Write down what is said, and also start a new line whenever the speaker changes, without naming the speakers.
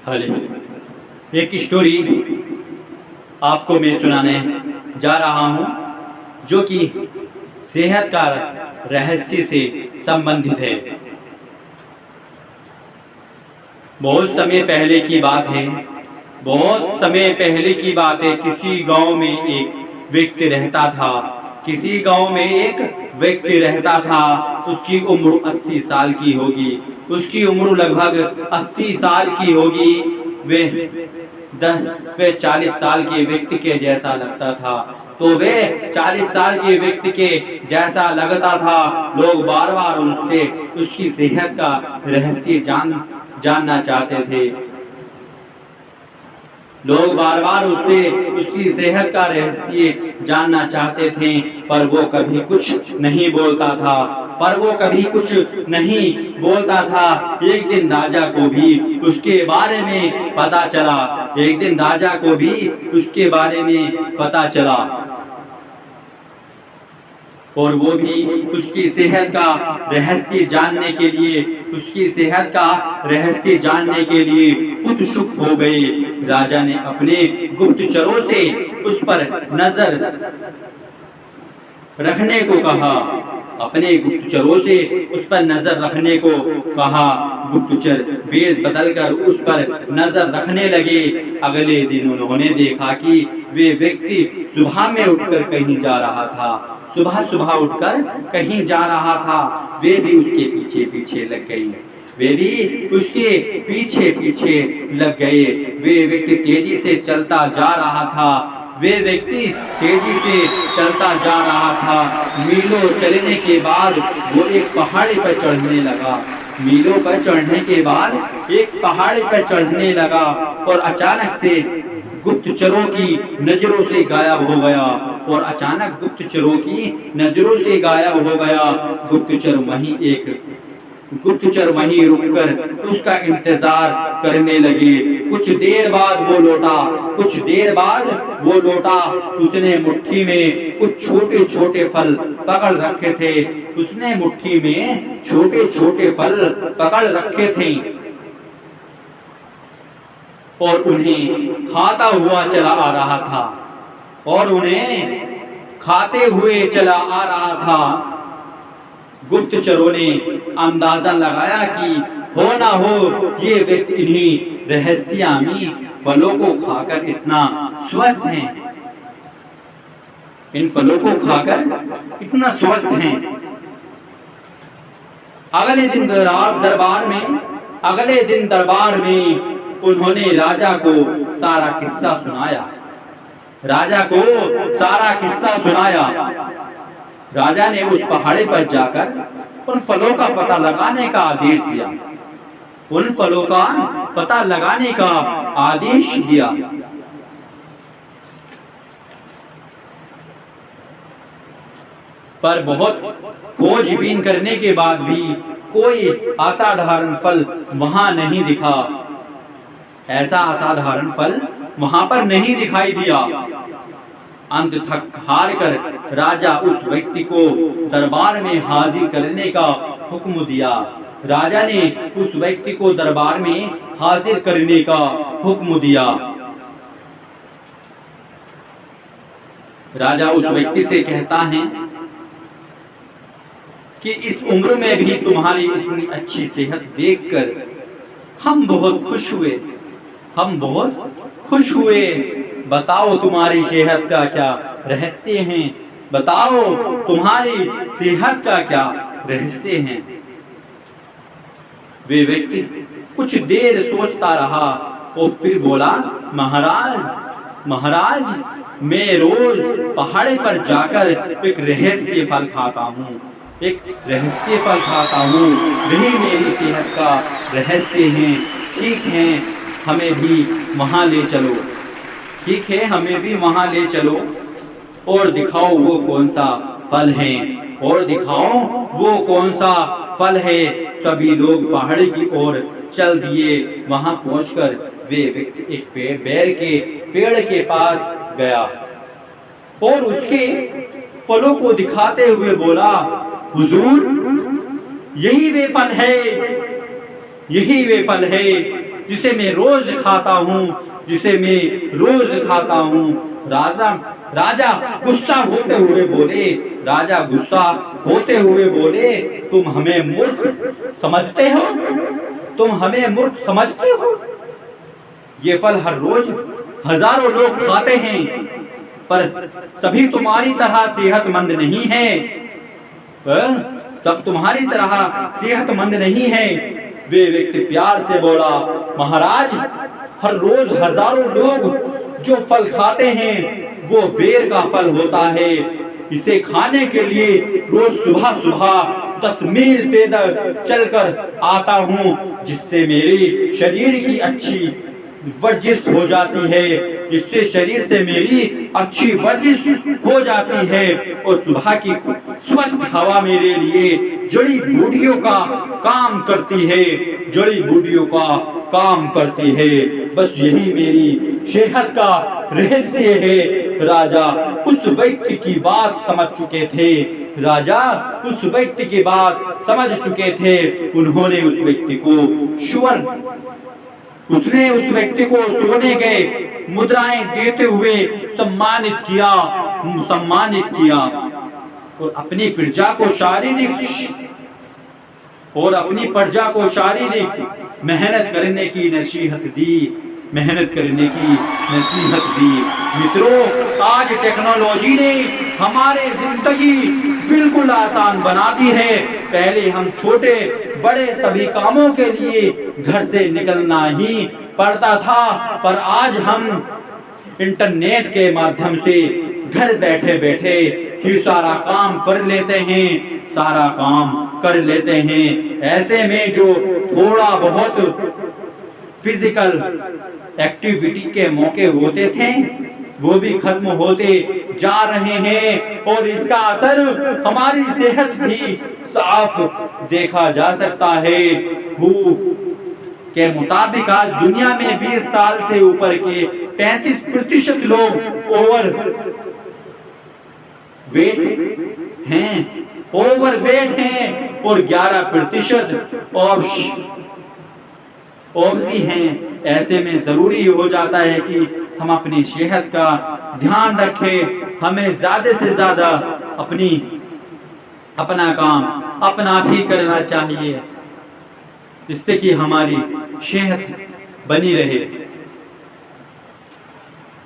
Hello, एक story आपको मैं सुनाने जा रहा हूँ जो कि सेहत का रहस्य से संबंधित है। बहुत समय पहले की बात है। बहुत समय पहले की बात है। किसी गांव में एक व्यक्ति रहता था। किसी गांव में एक व्यक्ति रहता था। उसकी उम्र 80 साल की होगी। उसकी उम्र लगभग 80 साल की होगी। वे 40 साल के व्यक्ति के जैसा लगता था। तो वे 40 साल के व्यक्ति के जैसा लगता था। लोग बार बार उससे उसकी सेहत का रहस्य जानना चाहते थे। लोग बार बार उससे उसकी सेहत का रहस्य जानना चाहते थे, पर वो कभी कुछ नहीं बोलता था। एक दिन राजा को भी उसके बारे में पता चला। और वो भी उसकी सेहत का रहस्य जानने के लिए उत्सुक हो गए। राजा ने अपने गुप्तचरों से उस पर नजर रखने को कहा। गुप्तचर वेश बदलकर उस पर नजर रखने लगे। अगले दिन उन्होंने देखा कि वे व्यक्ति सुबह उठकर कहीं जा रहा था। वे भी उसके पीछे लग गए। वे व्यक्ति तेजी से चलता जा रहा था। मीलों चलने के बाद वो एक पहाड़ी पर चढ़ने लगा। और अचानक से गुप्तचरों की नजरों से गायब हो गया। गुप्तचर वहीं रुककर उसका इंतजार करने लगे। कुछ देर बाद वो लौटा। उसने मुट्ठी में कुछ छोटे छोटे फल पकड़ रखे थे और उन्हें खाता हुआ चला आ रहा था। गुप्तचरों ने अंदाजा लगाया कि हो ना हो ये व्यक्ति इन्हीं रहस्यामी फलों को खाकर इतना स्वस्थ हैं। अगले दिन दरबार में उन्होंने राजा को सारा किस्सा सुनाया। राजा ने उस पहाड़ी पर जाकर उन फलों का पता लगाने का आदेश दिया। पर बहुत खोजबीन करने के बाद भी कोई असाधारण फल वहां नहीं दिखा। ऐसा असाधारण फल वहां पर नहीं दिखाई दिया। अंत थक हार कर राजा उस व्यक्ति को दरबार में हाजिर करने का हुक्म दिया। राजा उस व्यक्ति से कहता है कि इस उम्र में भी तुम्हारी इतनी अच्छी सेहत देखकर हम बहुत खुश हुए। बताओ तुम्हारी सेहत का क्या रहस्य है? वे व्यक्ति कुछ देर सोचता रहा और फिर बोला, महाराज, मैं रोज पहाड़ी पर जाकर एक रहस्य फल खाता हूँ। वही मेरी सेहत का रहस्य है। ठीक है, हमें भी वहां ले चलो और दिखाओ वो कौन सा फल है। सभी लोग पहाड़ी की ओर चल दिए। वहां पहुंचकर वे व्यक्ति एक बेर के पेड़ के पास गया और उसके फलों को दिखाते हुए बोला, हुजूर, यही वे फल है जिसे मैं रोज खाता हूँ, जिसे मैं रोज खाता हूँ। राजा गुस्सा होते हुए बोले, राजा गुस्सा होते हुए बोले, तुम हमें मूर्ख समझते हो? तुम हमें मूर्ख समझते हो? ये फल हर रोज हजारों लोग खाते हैं, पर सभी तुम्हारी तरह सेहतमंद नहीं है। सब तुम्हारी तरह सेहतमंद नहीं है। वे व्यक्ति प्यार से बोला, महाराज, हर रोज हजारों लोग जो फल खाते हैं वो बेर का फल होता है। इसे खाने के लिए रोज सुबह सुबह 10 मील पैदल चलकर आता हूँ, जिससे मेरी शरीर की अच्छी वर्जिश हो जाती है, जिससे शरीर से मेरी अच्छी वर्जिश हो जाती है। और सुबह की स्वच्छ हवा मेरे लिए जड़ी बूटियों का काम करती है, जड़ी बूटियों का काम करती है। बस यही मेरी सेहत का रहस्य है। राजा उस व्यक्ति की बात समझ चुके थे। राजा उस व्यक्ति की बात समझ चुके थे। उन्होंने उस व्यक्ति को उसने उस व्यक्ति को सोने के मुद्राएं देते हुए सम्मानित किया और अपनी प्रजा को शारीरिक मेहनत करने की नसीहत दी। मित्रों, आज टेक्नोलॉजी ने हमारे जिंदगी बिल्कुल आसान बना दी है। पहले हम छोटे बड़े सभी कामों के लिए घर से निकलना ही पड़ता था, पर आज हम इंटरनेट के माध्यम से घर बैठे बैठे ही सारा काम कर लेते हैं। ऐसे में जो थोड़ा बहुत फिजिकल एक्टिविटी के मौके होते थे वो भी खत्म होते जा रहे हैं, और इसका असर हमारी सेहत भी साफ देखा जा सकता है। WHO के मुताबिक आज दुनिया में 20 साल से ऊपर के 35% लोग ओवरवेट हैं और 11% ओबेसी हैं। ऐसे में जरूरी हो जाता है कि हम अपनी सेहत का ध्यान रखें। हमें ज्यादा से ज्यादा अपना काम अपना भी करना चाहिए, जिससे कि हमारी सेहत बनी रहे।